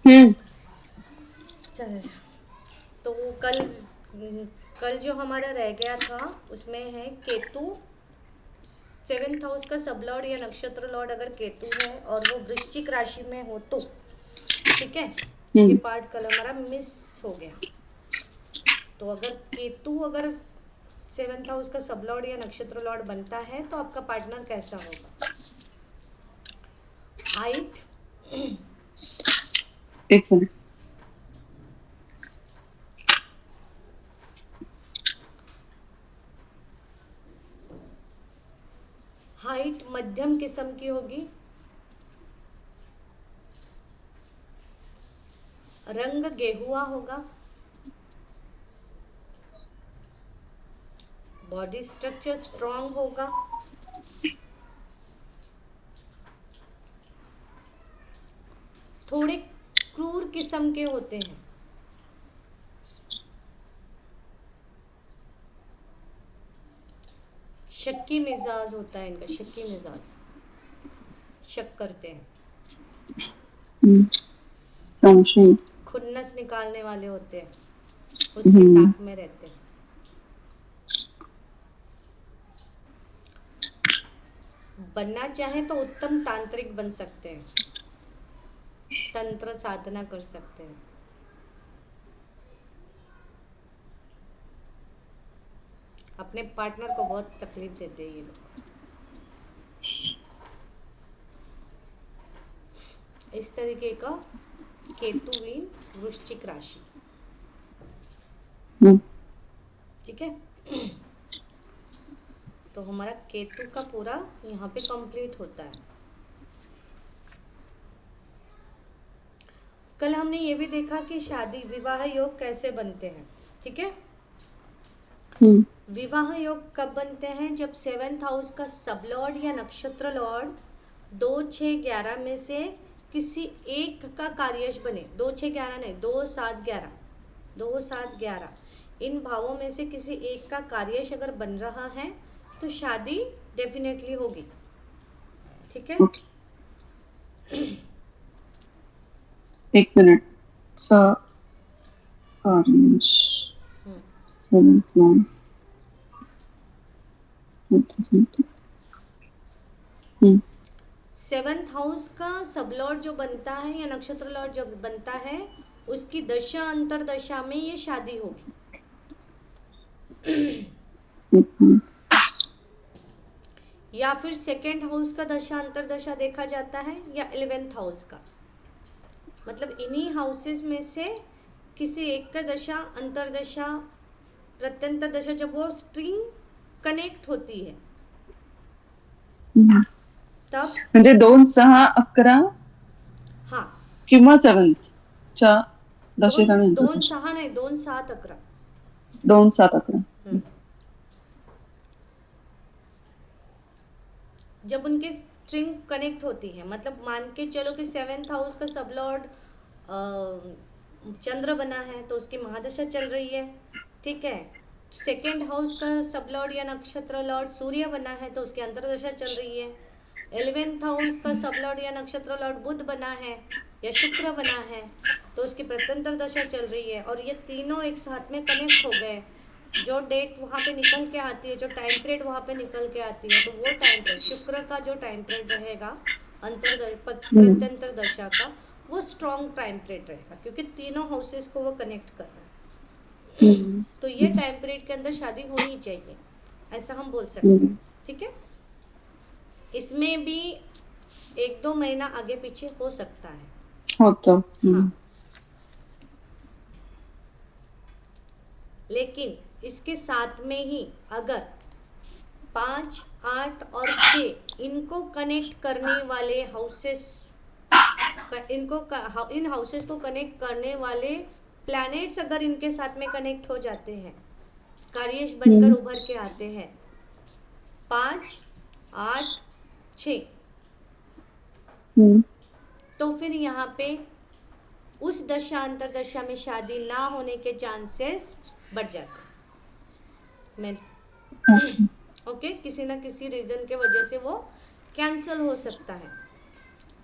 हम्म। चल, तो कल कल जो हमारा रह गया था उसमें है केतु। सेवेंथ हाउस का सब लॉर्ड या नक्षत्र लॉर्ड अगर केतु है और वो वृश्चिक राशि में हो तो ठीक है। ये हम्म। पार्ट कल हमारा मिस हो गया। तो अगर केतु अगर सेवेंथ हाउस का सब लॉर्ड या नक्षत्र लॉर्ड बनता है तो आपका पार्टनर कैसा होगा? हाइट, एक मिनट। हाइट मध्यम किस्म की होगी। रंग गेहुआ होगा। बॉडी स्ट्रक्चर स्ट्रांग होगा। थोड़े क्रूर किस्म के होते हैं। शक्की मिजाज होता है इनका, शक्की मिजाज, शक करते हैं। हम्म, संशय। खुन्नस निकालने वाले होते हैं, उसकी हम्म। ताक में रहते हैं। बनना चाहे तो उत्तम तांत्रिक बन सकते हैं, तंत्र साधना कर सकते हैं। अपने पार्टनर को बहुत तकलीफ देते हैं ये लोग। इस तरीके का केतुवीन वृश्चिक राशि। हम्म। ठीक है। तो हमारा केतु का पूरा यहाँ पे कंप्लीट होता है। कल हमने ये भी देखा कि शादी विवाह योग कैसे बनते हैं। ठीक है। हम्म। विवाह योग कब बनते हैं? जब सेवेंथ हाउस का सब लॉर्ड या नक्षत्र लॉर्ड 2, 6, 11 में से किसी एक का कार्यश बने। 2, 6, 11 नहीं, 2, 7, 11, 2, 7, 11 इन भावों में से किसी एक का कार्यश अगर बन रहा है तो शादी डेफिनेटली होगी। ठीक है। ओके, एक मिनट। सा कार्यश सेवन प्लान हम्म। सेवन्थ हाउस का सब लॉर्ड जो बनता है या नक्षत्र लॉर्ड जो बनता है उसकी दशा अंतरदशा में ये शादी होगी। एक मिनट। या फिर सेकेंड हाउस का दशा अंतरदशा देखा जाता है या 11th हाउस का, मतलब इन्हीं हाउसेस में से किसी एक का दशा अंतरदशा प्रत्यंतर दशा जब वो स्ट्रिंग कनेक्ट होती है हम्म। तब। म्हणजे 2, 6, 11 हाँ, किंवा सेवन्थ च्या दोन दशेला नेमकं दोन कशा? सहा नाही, 2, 7, 11। 2, 7, 11. जब उनकी स्ट्रिंग कनेक्ट होती है, मतलब मान के चलो कि सेवेंथ हाउस का सब लॉर्ड चंद्र बना है तो उसकी महादशा चल रही है। ठीक है। सेकेंड हाउस का सब लॉर्ड या नक्षत्र लॉर्ड सूर्य बना है तो उसकी अंतरदशा चल रही है। 11th हाउस का सब लॉर्ड या नक्षत्र लॉर्ड बुध बना है या शुक्र बना है तो उसकी प्रत्यंतर दशा चल रही है। और ये तीनों एक साथ में कनेक्ट हो गए, जो डेट वहाँ पे निकल के आती है, जो टाइम पीरियड वहाँ पे निकल के आती है, तो वो टाइम पीरियड शुक्र का जो टाइम पीरियड रहेगा हम्म। प्रत्यंतर दशा का, वो स्ट्रॉन्ग टाइम पीरियड रहेगा क्योंकि तीनों हाउसेस को वो कनेक्ट कर रहा है। हम्म। तो ये टाइम पीरियड के अंदर शादी होनी चाहिए, ऐसा हम बोल सकते हम्म। हैं। ठीक है। इसमें भी 1, 2 महीना आगे पीछे हो सकता है। होतं. हाँ, हम्म. लेकिन इसके साथ में ही अगर 5, 8 और 6 इनको कनेक्ट करने वाले हाउसेस, इन हाउसेस को कनेक्ट करने वाले प्लैनेट्स अगर इनके साथ में कनेक्ट हो जाते हैं, कार्यश बनकर हम्म. उभर के आते हैं 5, 8, 6, हम्म. तो फिर यहाँ पे उस दशा अंतरदशा में शादी ना होने के चांसेस बढ़ जाते हैं। ओके. ओके, किसी ना किसी रीज़न के वजह से वो कैंसिल हो सकता है,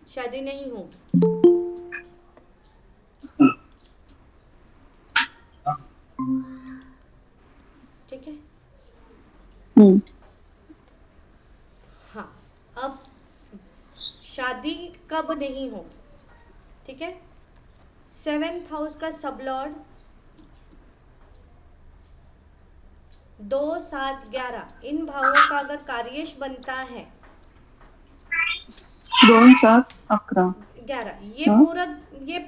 शादी नहीं होगी। कब नहीं होगी, ठीक है। 7th हाउस का सब लॉर्ड 2, 7, 11 इन भावों का अगर कार्येश बनता है 2, 7, 11, 11, ये 7, पूरा ये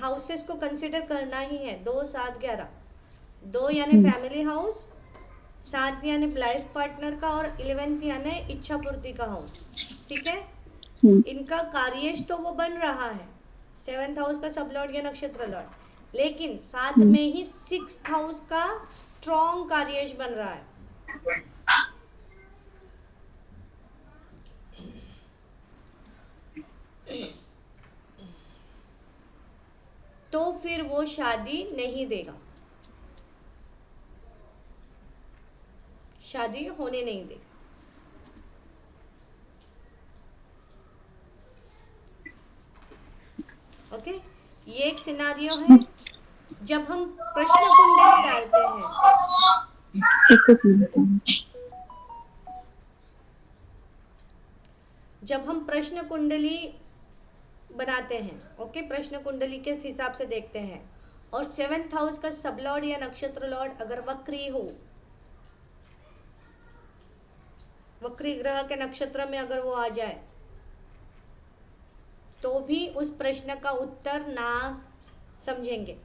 हाउसेस को कंसिडर करना ही है। 2, 7, 11, 2 यानी फैमिली हाउस, 7 यानी लाइफ पार्टनर का, और 11th यानी इच्छा पूर्ति का हाउस, ठीक है। इनका कार्येश तो वो बन रहा है 7th हाउस का सब लॉर्ड या नक्षत्र लॉर्ड, लेकिन साथ में ही 6th हाउस का स्ट्रॉन्ग कार्येश बन रहा है। तो फिर वो शादी नहीं देगा, शादी होने नहीं देगा। ओके, ये एक सिनारियो है। जब हम प्रश्न कुंडली डालते हैं, एकच मिनिट। जब हम प्रश्न कुंडली बनाते हैं, ओके, प्रश्न कुंडली के हिसाब से देखते हैं, और 7th हाउस का सब लॉर्ड या नक्षत्र लॉर्ड अगर वक्री हो, वक्री ग्रह के नक्षत्र में अगर वो आ जाए, तो भी उस प्रश्न का उत्तर ना समझेंगे,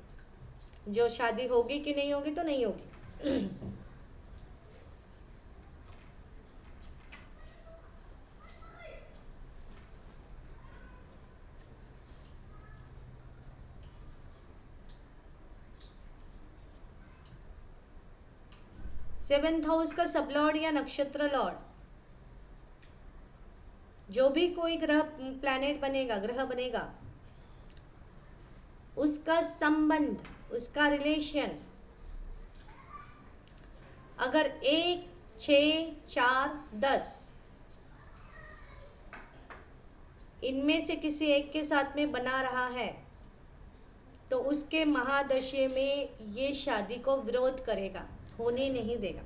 जो शादी होगी कि नहीं होगी तो नहीं होगी। सेवेंथ हाउस का सब लॉर्ड या नक्षत्र लॉर्ड, जो भी कोई ग्रह प्लैनेट बनेगा, ग्रह बनेगा, उसका संबंध, उसका रिलेशन अगर 1, 6, 4, 10 इनमें से किसी एक के साथ में बना रहा है, तो उसके महादशे में ये शादी को विरोध करेगा, होने नहीं देगा।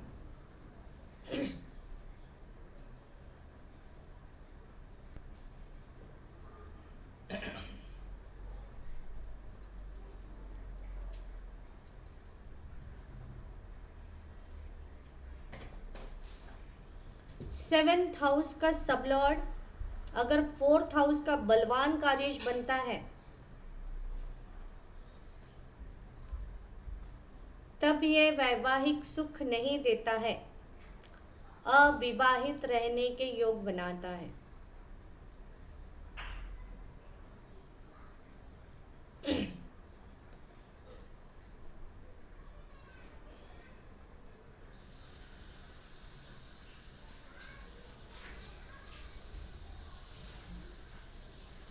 सेवेंथ हाउस का सब लॉर्ड अगर 4th हाउस का बलवान कार्येश बनता है, तब ये वैवाहिक सुख नहीं देता है, अविवाहित रहने के योग बनाता है।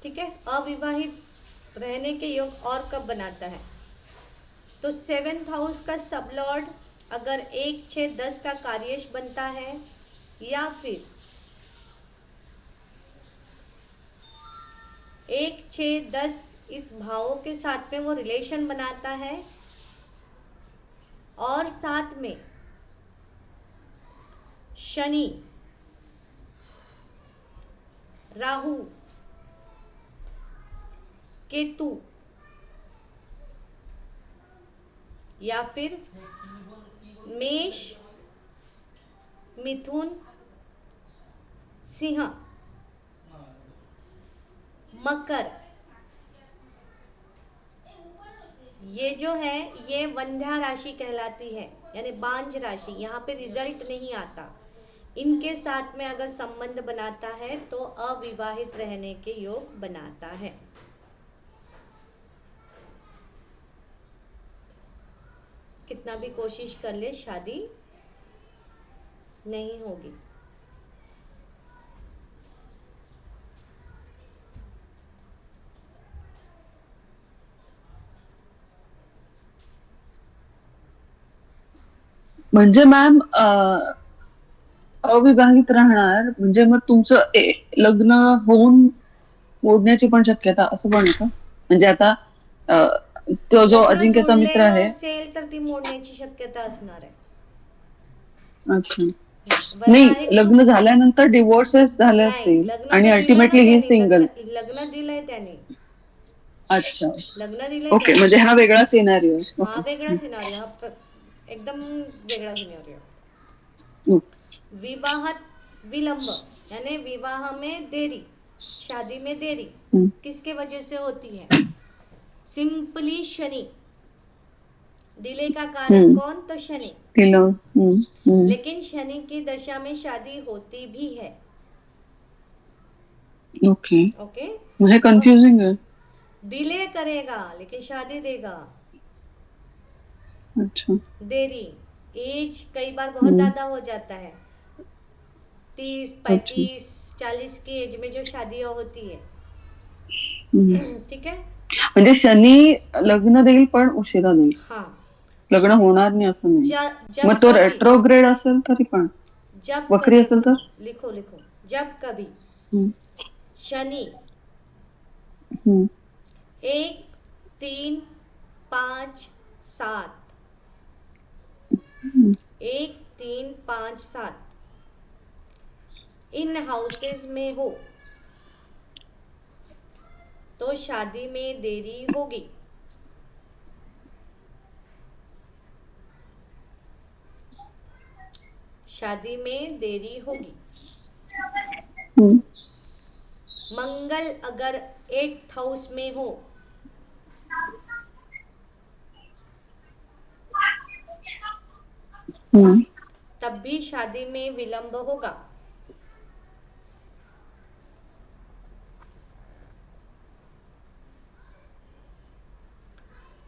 ठीक है, अविवाहित रहने के योग और कब बनाता है, तो 7th हाउस का सब लॉर्ड अगर 1, 6, 10 का कार्येश बनता है, या फिर 1, 6, 10 इस भावों के साथ में वो रिलेशन बनाता है, और साथ में शनि, राहु, केतु, या फिर मेष, मिथुन, सिंह, मकर, ये जो है ये वंध्या राशि कहलाती है, यानी बांझ राशि, यहाँ पे रिजल्ट नहीं आता। इनके साथ में अगर संबंध बनाता है तो अविवाहित रहने के योग बनाता है। कितना भी कोशिश कर ले, शादी नहीं होगी। म्हणजे मॅम अविवाहित राहणार म्हणजे मग तुमचं लग्न होऊन मोडण्याची पण शक्यता असं पण आहे का? म्हणजे आता तो जो लग्न अजिंक्यचा मित्र जुळलेलं आहे. असेल तर ती मोडण्याची शक्यता असणार आहे. अच्छा. नाही, वैवाहिक सुख लग्न झाल्यानंतर डिवोर्सेस झाले नाही, असतील लग्न आणि तर दिलं ना अल्टिमेटली ही त्याने, सिंगल. लग्न दिलंय त्याने, अच्छा. लग्न दिलंय ओके, त्याने. म्हणजे हा वेगळा सिनारिओ आहे. हा ओके. वेगळा सिनारिओ, एकदम वेगळा सिनारिओ. ओके. विवाहात विलंब यानी विवाह में देरी, शादी में देरी हम्म, किसके वजह से होती है? सिंपली शनि। डिले का कारक हम्म, कौन? तो शनि। तिला. हम्म. लेकिन शनि की दशा में शादी होती भी है। ओके. ओके, मग हे तो कन्फ्युजिंग आहे. डिले करेगा लेकिन शादी देगा। अच्छा. देरी, एज कई बार बहुत हम्म, ज्यादा हो जाता है, 30 अच्छा. 35 40 की एज में जो शादियां होती है। हम्म. ठीक है। म्हणजे शनी लग्न देईल पण उशिरा देईल. हाँ, लग्न होणार नाही असं नाही. जब मग तो कभी, रेट्रोग्रेड असेल तरी पण, जब वक्री कभी असेल तर. सुनो, लिखो लिखो, जब कभी हम्म, शनि हम्म, 1 3 5 7, हम्म, 1 3 5 7 इन हाउसेस में हो तो शादी में देरी होगी। शादी में देरी होगी। हम्म, मंगल अगर 8th हाउस में हो हम्म, तब भी शादी में विलंब होगा।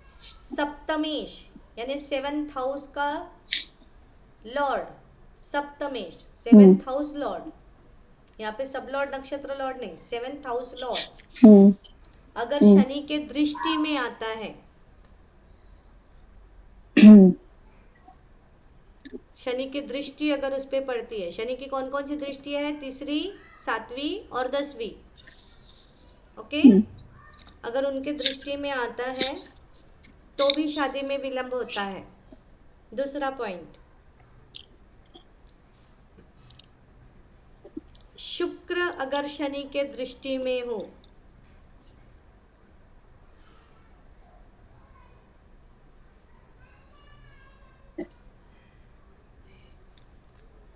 सप्तमेश यानी 7th हाउस का लॉर्ड, सप्तमेश हम्म, 7th हाउस लॉर्ड, यहाँ पे सब लॉर्ड नक्षत्र लॉर्ड नहीं, 7th हाउस लॉर्ड हम्म, अगर हम्म, शनि के दृष्टि में आता है, हम्म, शनि की दृष्टि अगर उस पर पड़ती है, शनि की कौन कौन सी दृष्टि है? 3री 7वीं और 10वीं। ओके, हम्म, अगर उनके दृष्टि में आता है तो भी शादी में विलंब होता है। दूसरा पॉइंट, शुक्र अगर शनि के दृष्टि में हो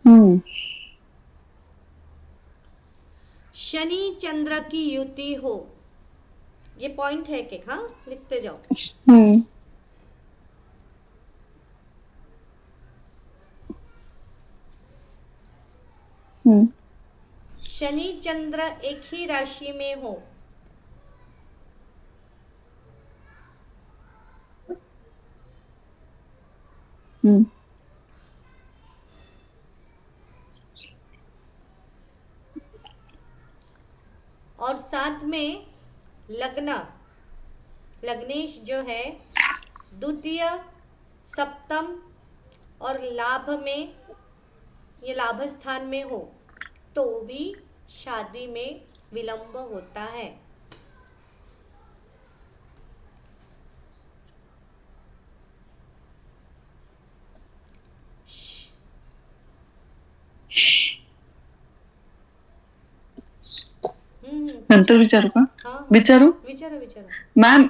हम्म, शनि चंद्र की युति हो, ये पॉइंट है कि हाँ, लिखते जाओ। हम्म, हम्म, शनि चंद्र एक ही राशि में हो हम्म, और साथ में लग्न, लग्नेश जो है द्वितीय सप्तम और लाभ में, ये लाभ स्थान में हो तो भी शादी में विलंब होता है। नंतर पूछो। विचारू का? हाँ हाँ, विचारू. विचारा विचारा। मॅम,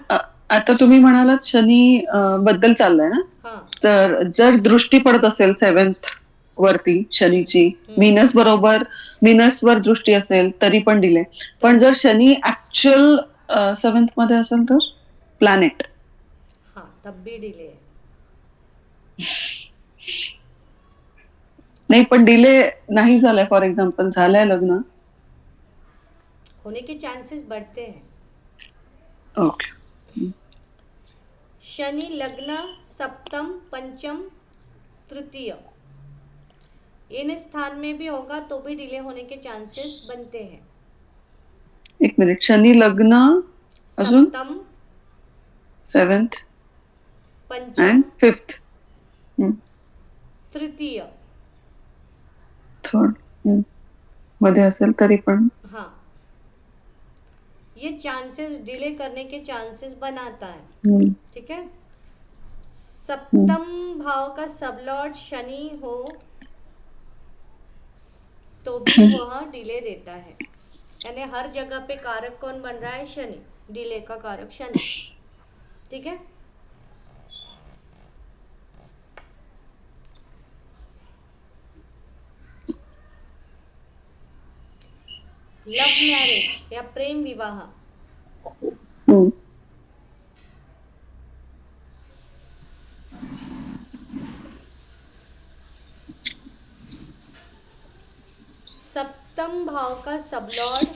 आता तुम्ही म्हणालात शनी बद्दल चाललंय ना, हाँ। तर जर दृष्टी पडत असेल 7th वरती शनीची, व्हीनस बरोबर, व्हीनस वर दृष्टी असेल तरी पण डिले. पण जर शनी ऍक्च्युअल 7th मध्ये असेल तर प्लॅनेट. हाँ, तब भी डिले है। नाही, पण डिले नाही झालाय, फॉर एक्झाम्पल झालंय लग्न. होने के चांसेस बढ़ते हैं। ओके. शनि लग्न सप्तम पंचम तृतीय इन स्थान में भी होगा तो भी डिले होने के चांसेस बनते हैं। एक मिनिट, शनी लग्न अजून सप्तम 7th पंचम अँड 5th, तृतीय। 3rd मध्ये असेल तरी पण. हाँ, ये चांसेस डिले करने के चांसेस बनाता है। हम्म, ठीक है। हम्म, सप्तम भाव का सबलॉर्ड शनि हो तो भी वह डिले देता है। यानी हर जगह पे कारक कौन बन रहा है? शनि। डिले का कारक शनि। ठीक है। लव मैरिज या प्रेम विवाह, हम्म, सप्तम भाव का सबलॉर्ड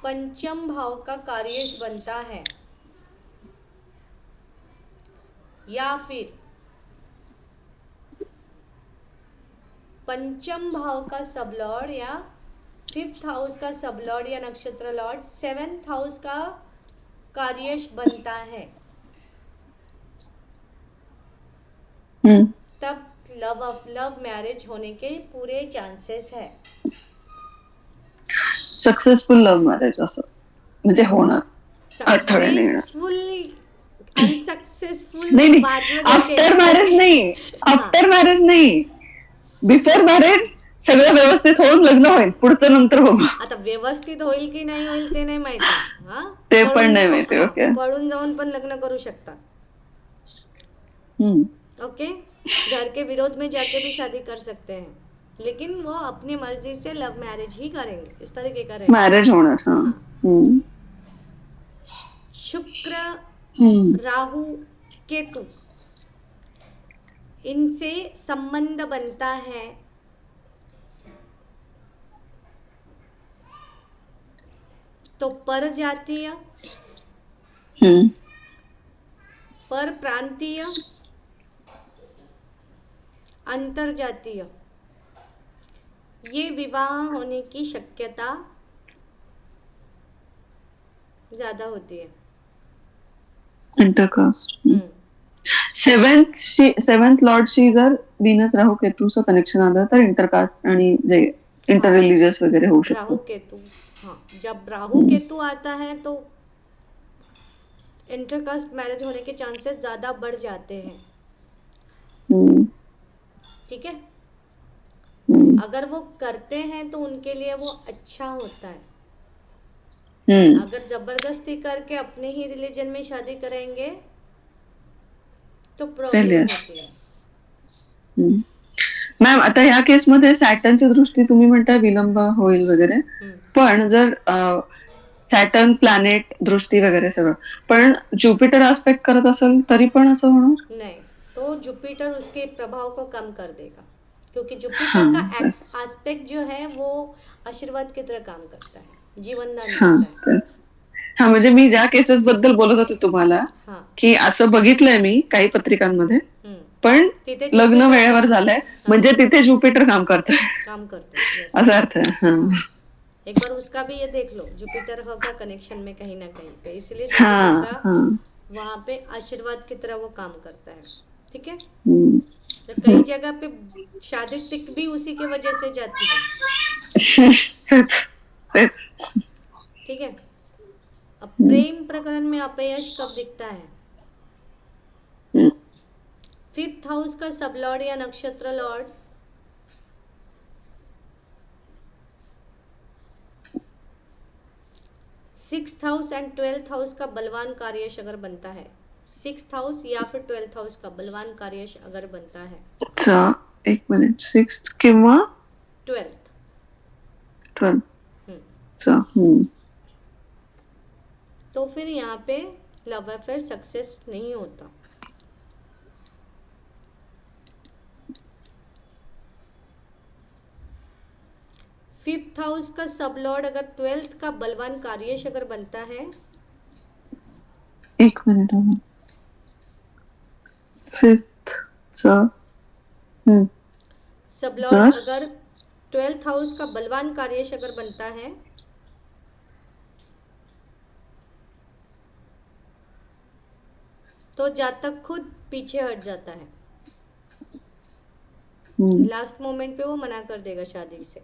पंचम भाव का कार्येश बनता है, या फिर पंचम भाव का सबलॉर्ड या फिफ्थ हाउस का सबलॉर्ड या नक्षत्र लॉर्ड सेवेंथ हाउस का कार्येश बनता है, हम्म, तब लव मैरिज होने के पूरे चांसेस है। सक्सेसफुल लव्ह मॅरेज असं म्हणजे होणार, अडथळे नाही येणार. सक्सेसफुल अनसक्सेसफुल नाही तो नाही, बाद में आफ्टर देखेंगे। मॅरेज नाही, हाँ, आफ्टर मॅरेज नाही, बिफोर मॅरेज सगळं व्यवस्थित होऊन लग्न होईल, पुढचं नंतर बघू. आता व्यवस्थित होईल की नाही होईल ते नाही माहिती. हा, ते पण नाही माहिती. हा, ओके. पळून जाऊन पण लग्न करू शकतात. हम्म. ओके, घर के विरोध में जाके भी शादी कर सकते हैं, लेकिन वो अपनी मर्जी से लव मैरिज ही करेंगे, इस तरीके का रहेगा. मॅरेज होणार. हा. हाँ. हम्म. शुक्र, हम्म. राहु, केतु, इनसे संबंध बनता है तो पर जातीय, हम्म. पर प्रांतीय, अंतर जातीय, ये विवाह होने की शक्यता ज्यादा होती है. इंटरकास्ट. हम्म. सेवन्थ लॉर्डशी जर व्हीनस राहू केतूचं कनेक्शन आलं तर इंटरकास्ट आणि जे इंटर हाँ, रिलिजियस वगैरे होऊ राहु शकतो. केतु. हाँ, जब राहु केतु आता है तो इंटरकास्ट मैरिज होने के चांसेस ज़्यादा बढ़ जाते हैं. हम्म. ठीक है. हम्म. अगर वो करते हैं तो उनके लिए वो अच्छा होता है. हम्म. अगर जबरदस्ती करके अपने ही रिलीजन में शादी करेंगे तो प्रॉब्लेम फेलियर. होती है. मॅम आता ह्या केसमध्ये सॅटर्नची दृष्टी तुम्ही म्हणताय विलंब होईल वगैरे, हम्म. पण जर सॅटर्न प्लॅनेट दृष्टी वगैरे सगळं, पण ज्युपिटर आस्पेक्ट करत असेल तरी पण असं होणार. नहीं, तो जुपिटर उसके प्रभाव को कम कर देगा, क्योंकि हा. जुपिटर का तेच. एस्पेक्ट जो है वो आशीर्वाद की तरह काम करता है, जीवन दान हा. देता है. तेच. हा, म्हणजे मी ज्या केसेस बद्दल बोलत होते तुम्हाला, हाँ. की असं बघितलंय मी काही पत्रिकांमध्ये, हम्म. पण तिथे लग्न ज्युपिटर वेळेवर झालंय हाँ, म्हणजे तिथे ज्युपिटर काम करतोय काम करते हैं. यस. असा अर्थ आहे. हा. हाँ, एक बार उसका भी ये देख लो, जुपिटर होगा कनेक्शन में कहीं ना कहीं पे, इसलिए हा. जुपिटर का हा. वहाँ पे आशीर्वाद की तरह वो काम करता है. ठीक है. हम्म. तो कई जगह पे शादी तिक भी उसी के वजह से जाती है. तेच. तेच. ठीक है. अब हम्म. प्रेम प्रकरण में अपयश कब दिखता है? हम्म. फिफ्थ हाउस का सब लॉर्ड या नक्षत्र Lord sixth house and twelfth house का बलवान कार्यश अगर बनता है, सिक्स्थ हाउस या फिर ट्वेल्थ हाउस का बलवान कार्यश अगर बनता है, चा एक मिनिट, 6 किंवा ट्वेल्थ. 12 हम्म. चा. हम्म. तो फिर यहाँ पे लव अफेयर सक्सेस नहीं होता. फिफ्थ हाउस का सब लॉर्ड अगर ट्वेल्थ का बलवान कार्यश अगर बनता है, एक मिनिट. फिफ्थ चा. हम्म. सब लॉर्ड जर अगर ट्वेल्थ हाउस का बलवान कार्यश अगर बनता है तो जातक खुद पीछे हट जाता है. हम्म. लास्ट मोमेंट पे वो मना कर देगा शादी से.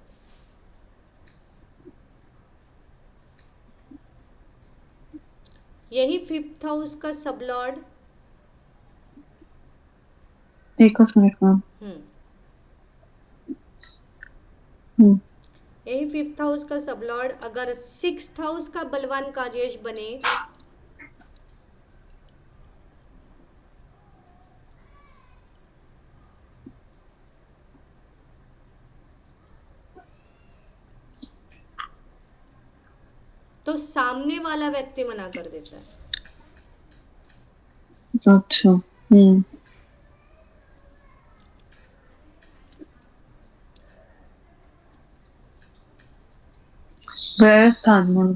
यही फिफ्थ हाउस का सब लॉर्ड एकच मिनिट मॅम. यही फिफ्थ हाउस का सबलॉर्ड अगर सिक्स्थ हाउस का बलवान कार्येश बने तो सामने वाला व्यक्ति मना कर देता है. अच्छा. वेळ स्थान म्हणून.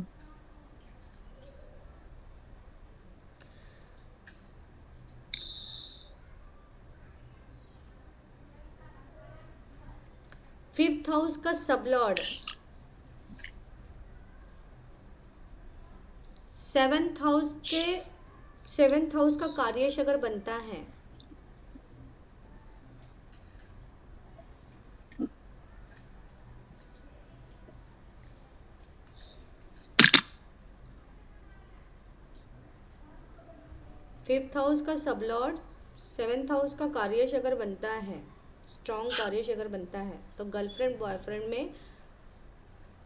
फिफ्थ हाउस का सबलॉर्ड सेवेंथ हाउस का कार्येश अगर बनता है फिफ्थ हाउस का सबलॉर्ड सेवेंथ हाउस का कार्येश अगर बनता है, स्ट्रॉन्ग कार्येश अगर बनता है, तो गर्लफ्रेंड बॉयफ्रेंड में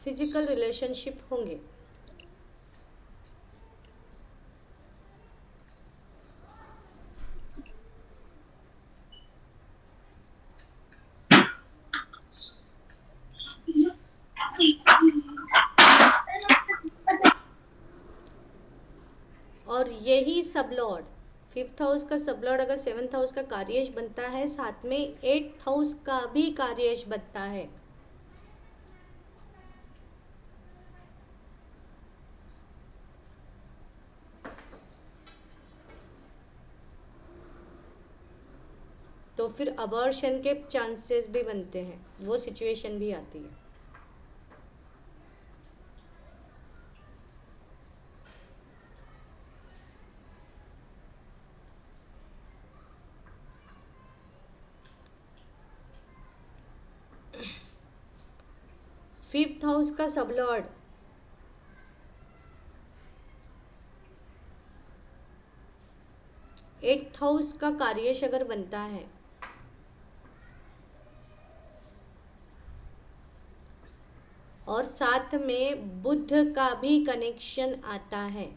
फिजिकल रिलेशनशिप होंगे. और यही सबलॉर्ड फिफ्थ हाउस का सबलॉर्ड अगर सेवन्थ हाउस का कार्येश बनता है, साथ में एट्थ हाउस का भी कार्येश बनता है. तो फिर अबॉर्शन के चांसेस भी बनते हैं, वो सिचुएशन भी आती है. फिफ्थ हाउस का सबलॉर्ड एट्थ हाउस का कार्येश अगर बनता है और साथ में बुध का भी कनेक्शन आता है,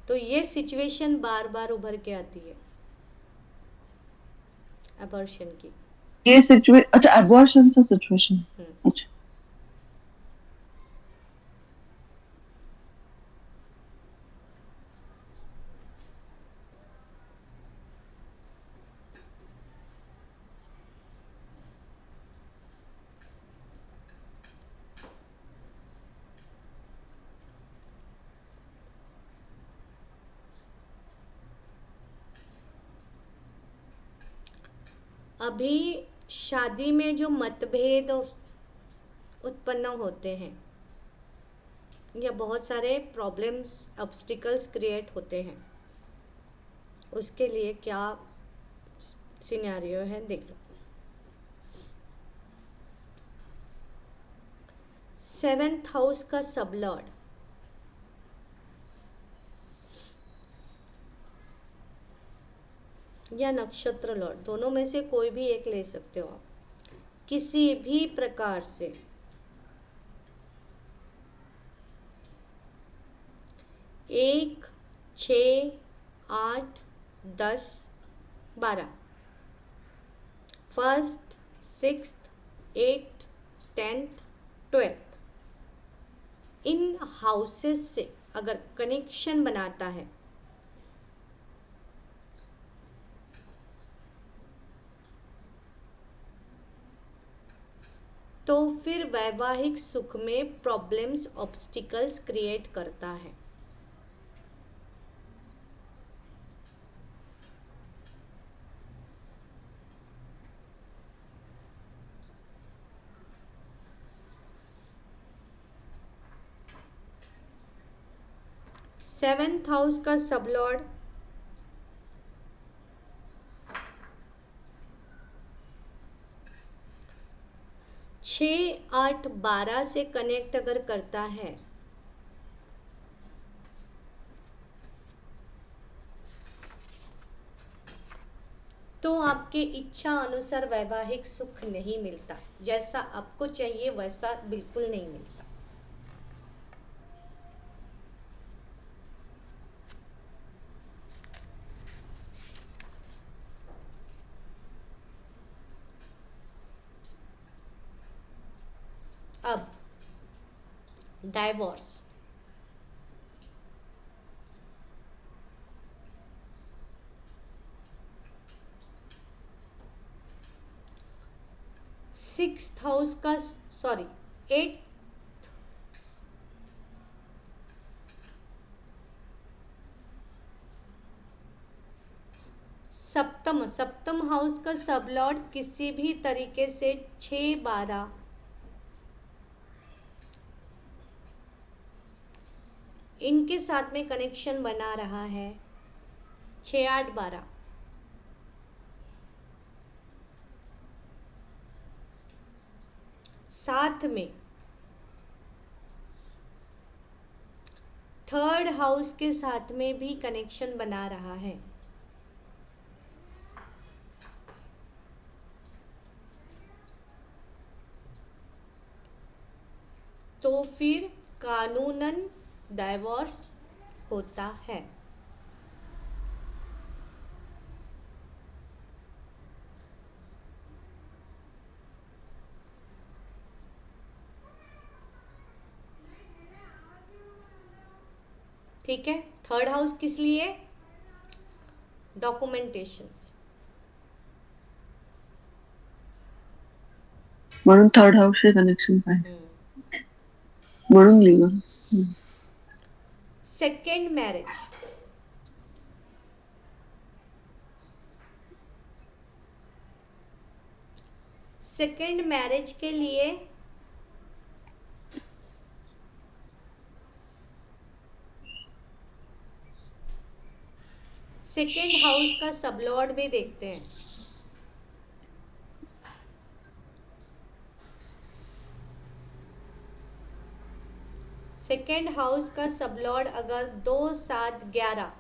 तो ये सिचुएशन बार बार उभर के आती है अबॉर्शन की. ये सिचुएशन, अच्छा अबॉर्शनचं सिच्युएशन. अच्छा. अभी शादी में जो मतभेद उत्पन्न होते हैं या बहुत सारे प्रॉब्लम्स ऑब्स्टिकल्स क्रिएट होते हैं, उसके लिए क्या सिनेरियो है देख लो. सेवेंथ हाउस का सबलॉर्ड या नक्षत्र लॉर्ड, दोनों में से कोई भी एक ले सकते हो आप, किसी भी प्रकार से 1, 6, 8, 10, 12, फर्स्ट, सिक्स्थ, 8, 10th, 12th, इन हाउसेस से अगर कनेक्शन बनाता है तो फिर वैवाहिक सुख में प्रॉब्लम्स ऑब्स्टिकल्स क्रिएट करता है. सेवेंथ हाउस का सबलॉर्ड 6, 8, 12 से कनेक्ट अगर करता है तो आपके इच्छा अनुसार वैवाहिक सुख नहीं मिलता, जैसा आपको चाहिए वैसा बिल्कुल नहीं मिलता। अब डाइवोर्स, सिक्स्थ हाउस का, सॉरी, 8, सप्तम हाउस का सबलॉर्ड किसी भी तरीके से 6, 12 इनके साथ में कनेक्शन बना रहा है। 6, 8, 12 साथ में थर्ड हाउस के साथ में भी कनेक्शन बना रहा है, तो फिर कानूनन डाइवोर्स होता है। ठीक है। थर्ड हाउस किस लिए? डॉक्यूमेंटेशंस। म्हणून थर्ड हाऊसचे कनेक्शन पाहिजे, म्हणून legal. Second marriage, second marriage के लिए सेकेंड हाउस का सबलॉर्ड भी देखते हैं। सेकेंड हाउस का सबलॉर्ड अगर 2, 7, 11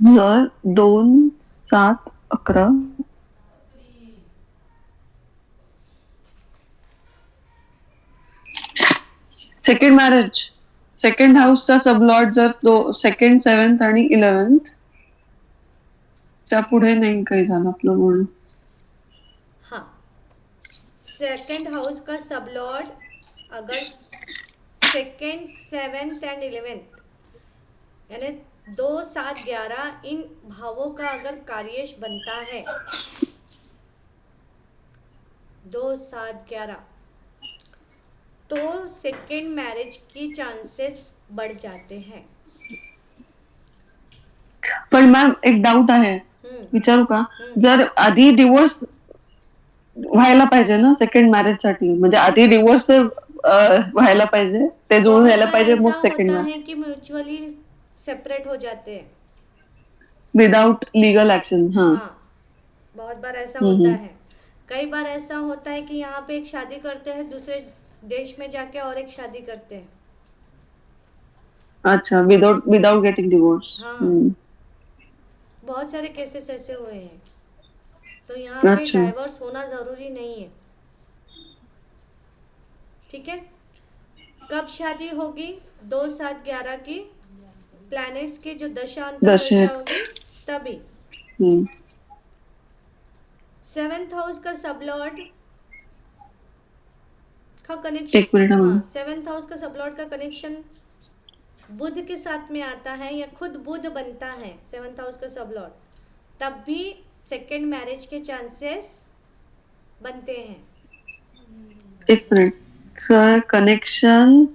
जर 2, 7, 11 सेकंड मॅरेज, सेकंड हाऊसचा सबलॉर्ड जर सेकंड, 7th आणि 11th त्या पुढे नाही काही झालं आपलं म्हणून. हाँ, सेकेंड हाउस का सबलॉर्ड अगर सेकेंड, 7th एंड 11th यानी 2, 7, 11 इन भावों का अगर कार्येश बनता है, 2, 7, 11 तो सेकेंड मैरिज की चांसेस बढ़ जाते हैं। पण मॅम एक डाऊट आहे, विचारू का? जर आधी डिवोर्स व्हायला पाहिजे ना सेकंड मॅरेज साठी, म्हणजे आधी डिवोर्स व्हायला पाहिजे, ते जुळून बहुत व्हायला बार पाहिजे, ऐसा मग सेकंड होता मॅरेज है कि म्यूचुअली सेपरेट हो जाते हैं। Without legal action. हाँ, बहुत बार ऐसा होता है। कई बार ऐसा होता है कि यहाँ पे एक शादी करते हैं, दूसरे देश में जाके और एक शादी करते हैं। अच्छा, विदाउट गेटिंग डिवोर्स. हाँ, बहुत सारे केसेस ऐसे हुए हैं। तो यहाँ पे अच्छा. डाइवोर्स होना ज़रूरी नहीं है। ठीक है। कब शादी होगी? 2, 7, 11 की प्लैनेट्स की जो दशा अंतर्दशा दशेत. होगी तभी। हम्म. 7th हाउस का सबलॉर्ड का एक कनेक्शन, मिनिट हाँ, हं. 7th हाउस का सबलॉर्ड का कनेक्शन बुध के साथ में आता है या खुद बुध बनता है 7th हाउस का सबलॉर्ड, तब भी सेकेंड मैरिज के चांसेस बनते हैं। एक मिनिट. सर कनेक्शन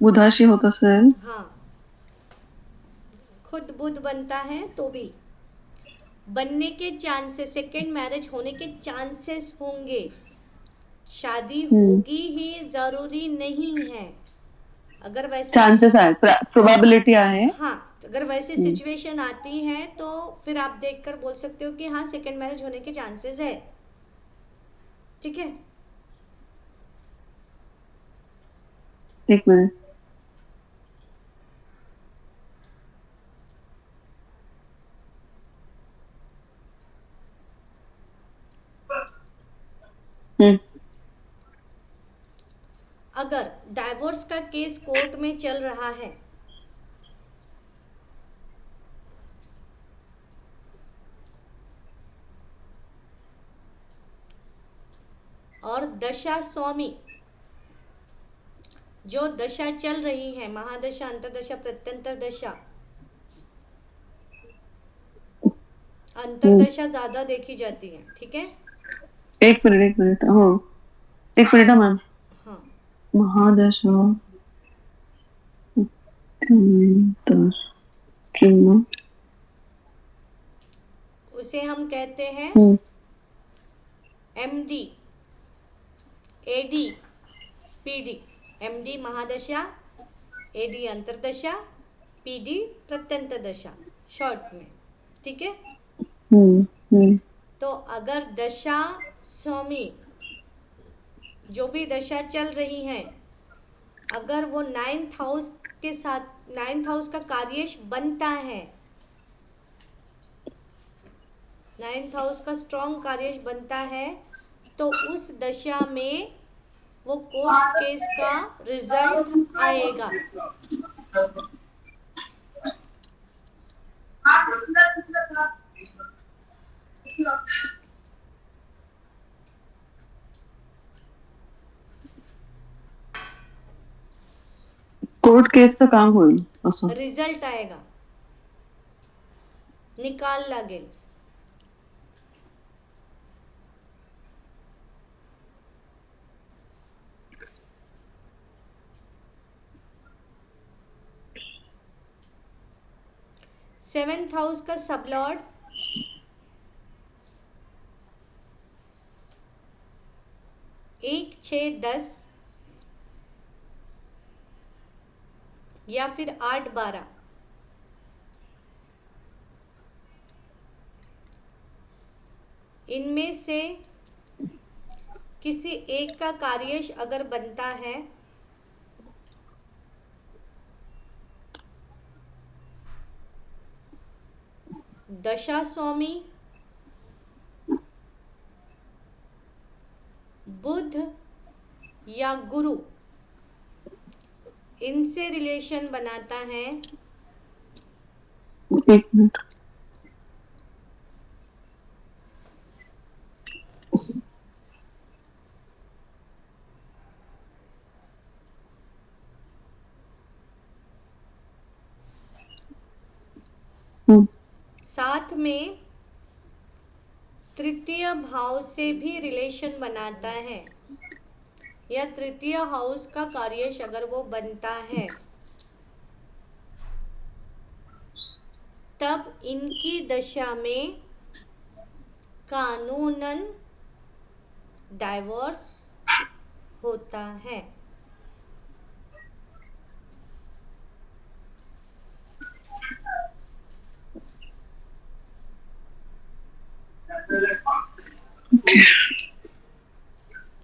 बुधाशी होत असेल, हाँ, खुद बुध बनता है तो भी बनने के चांसेस, सेकेंड मैरिज होने के चांसेस होंगे। शादी होगी ही जरूरी नहीं है। अगर वैसा चान्सेस आहेत, प्रोबॅबिलिटी आहे. हाँ, अगर वैसी सिचुएशन आती है तो फिर आप देखकर बोल सकते हो कि हाँ सेकेंड मैरिज होने के चांसेस है। ठीक है। एक मिनट। हम्म। अगर डाइवोर्स का केस कोर्ट में चल रहा है और दशा स्वामी जो दशा चल रही है, महादशा, अंतरदशा, प्रत्यंतर दशा, हम्म। अंतरदशा ज्यादा देखी जाती है। ठीक है। एक मिनट, एक मिनट, हो, एक मिनिट मैम। हाँ, महादशा, अंतर, किन्नर, उसे हम कहते हैं हम्म। MD, AD, PD. एमडी महादशा, एडी अंतरदशा, पीडी प्रत्यंतर दशा शॉर्ट में। ठीक है। हम्म। हम्म। तो अगर दशा स्वामी जो भी दशा चल रही है, अगर वो नाइन्थ हाउस के साथ, नाइन्थ हाउस का कार्येश बनता है, नाइन्थ हाउस का स्ट्रॉन्ग कार्येश बनता है, तो उस दशा में वो कोर्ट केस का रिजल्ट आएगा। कोर्ट केसचं काम होईल असं. रिजल्ट आएगा, निकाल लागेल। 7th हाउस का सबलॉर्ड 1, 6, 10 या फिर 8, 12, इनमें से किसी एक का कार्येश अगर बनता है दशा स्वामी, बुध या गुरु इनसे रिलेशन बनाता है, एक मिनिट. हम्म. साथ में तृतीय भाव से भी रिलेशन बनाता है, या तृतीय हाउस का कार्येश अगर वो बनता है, तब इनकी दशा में कानूनन डाइवोर्स होता है।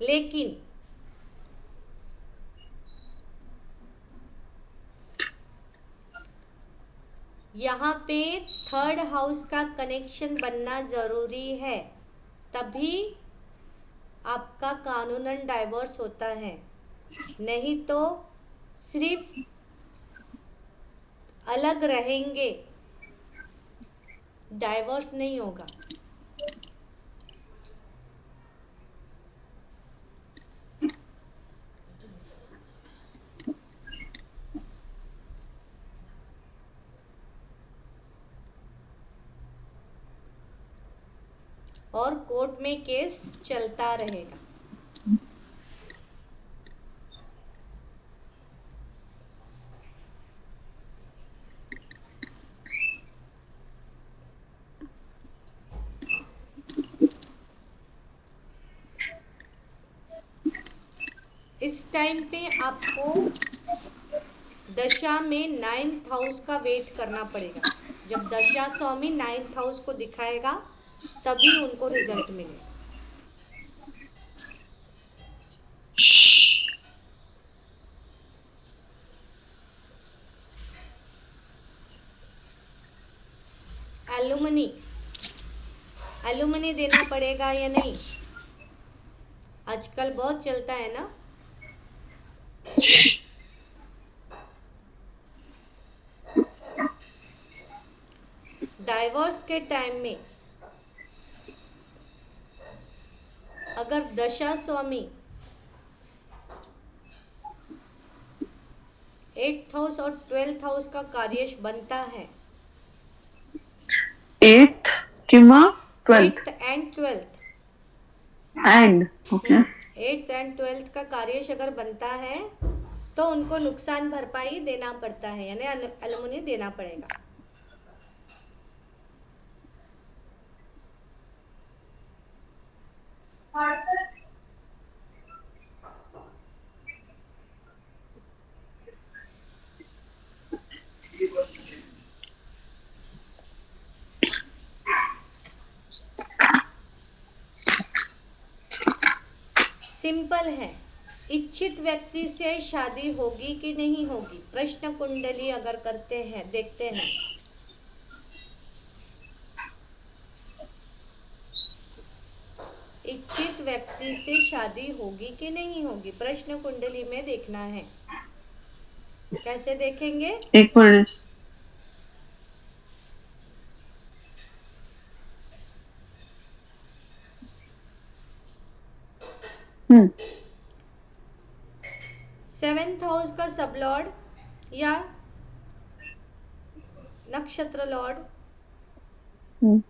लेकिन यहाँ पे थर्ड हाउस का कनेक्शन बनना ज़रूरी है, तभी आपका कानूनन डाइवोर्स होता है। नहीं तो सिर्फ अलग रहेंगे, डाइवोर्स नहीं होगा। और कोर्ट में केस चलता रहेगा। इस टाइम पे आपको दशा में 9th हाउस का वेट करना पड़ेगा। जब दशा स्वामी 9th हाउस को दिखाएगा तभी उनको रिजल्ट मिलेगा। एलुमनी एलुमनी देना पड़ेगा या नहीं? आजकल बहुत चलता है ना। डाइवोर्स के टाइम में अगर दशा स्वामी 8th हाउस और 12th हाउस का कार्यश बनता है, 8th किंवा 12th 8th and 12th, and okay 8th and 12th का कार्यश अगर बनता है तो उनको नुकसान भरपाई देना पड़ता है, यानी एलुमनी देना पड़ेगा। सिंपल है। इच्छित व्यक्ति से शादी होगी कि नहीं होगी, प्रश्न कुंडली अगर करते हैं, देखते हैं। इच्छित व्यक्ति से शादी होगी कि नहीं होगी, प्रश्न कुंडली में देखना है। कैसे देखेंगे? एक मिनट। हम्म 7th हाउस का सब लॉर्ड या नक्षत्र लॉर्ड हम्म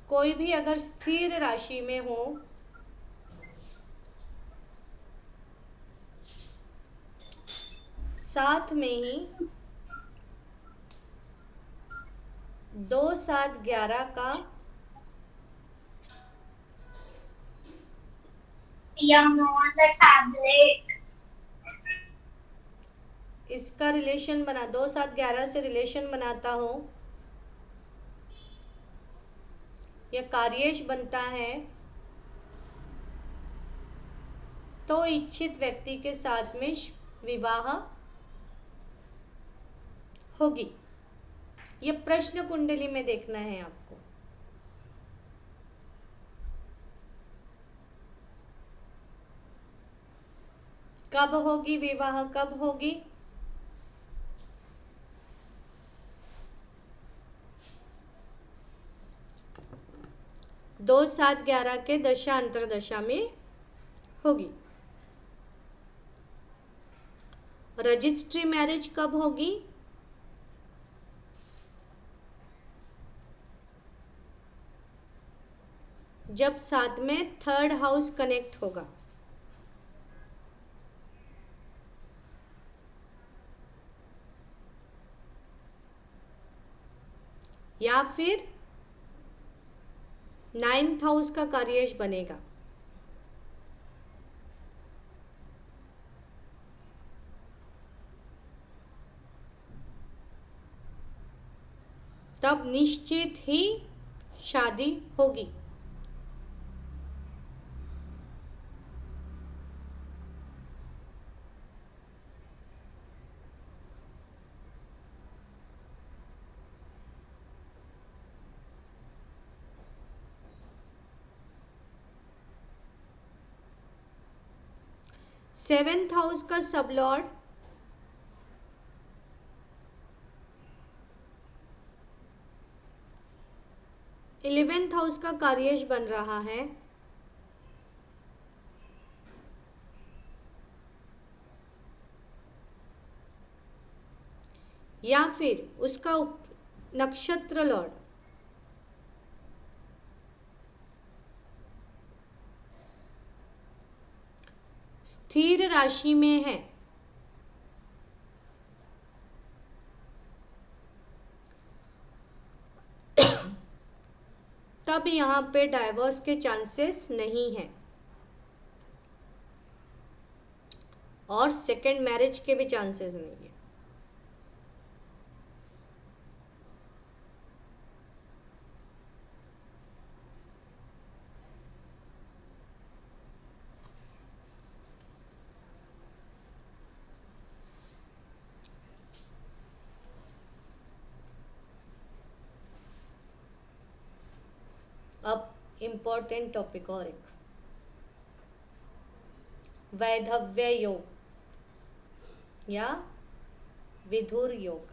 कोई भी अगर स्थिर राशि में हो, साथ में ही 2 7 11 का इसका रिलेशन बना, 2 7 11 से रिलेशन बनाता हो या कार्येश बनता है तो इच्छित व्यक्ति के साथ में विवाह होगी। ये प्रश्न कुंडली में देखना है आपको। कब होगी विवाह, कब होगी? दो 7 11 के दशा अंतरदशा में होगी। रजिस्ट्री मैरिज कब होगी? जब साथ में 3rd हाउस कनेक्ट होगा, या फिर 9th हाउस का कार्येश बनेगा। तब निश्चित ही शादी होगी। सेवेंथ हाउस का सब लॉर्ड इलेवेंथ हाउस का कार्येश बन रहा है, या फिर उसका नक्षत्र लॉर्ड स्थिर राशि में है, तब यहाँ पे डाइवोर्स के चांसेस नहीं है। और सेकंड मैरिज के भी चांसेस नहीं है। अब इम्पोर्टेंट टॉपिक और एक, वैधव्य योग या विधुर योग।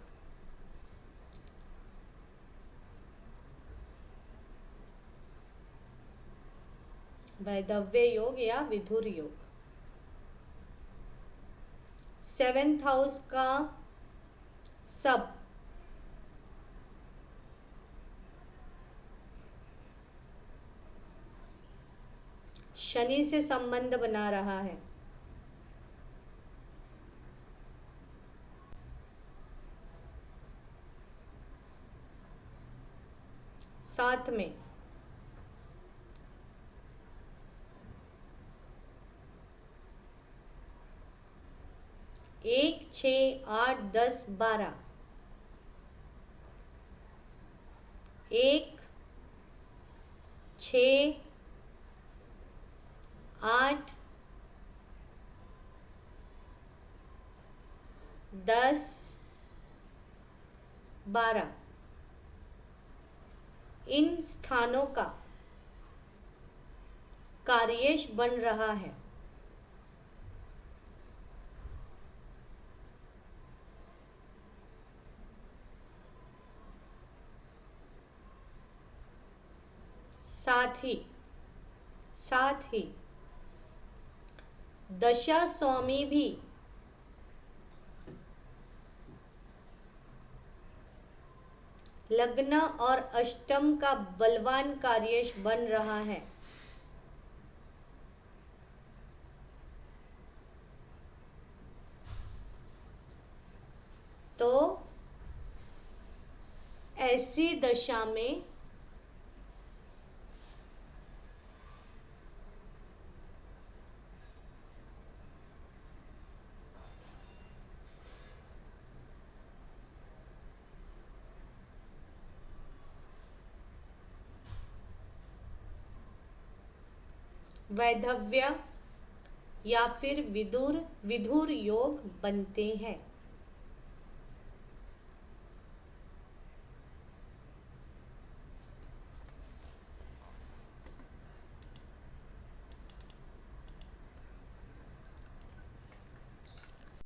वैधव्य योग या विधुर योग। 7th हाउस का सब शनि से संबंध बना रहा है। साथ में 1, 6, 8, 10, 12, 1, 6, 8, 10, 12 इन स्थानों का कार्येश बन रहा है। साथ ही दशा स्वामी भी लग्न और अष्टम का बलवान कार्येश बन रहा है। तो ऐसी दशा में वैधव्य या फिर विधुर योग बनते हैं।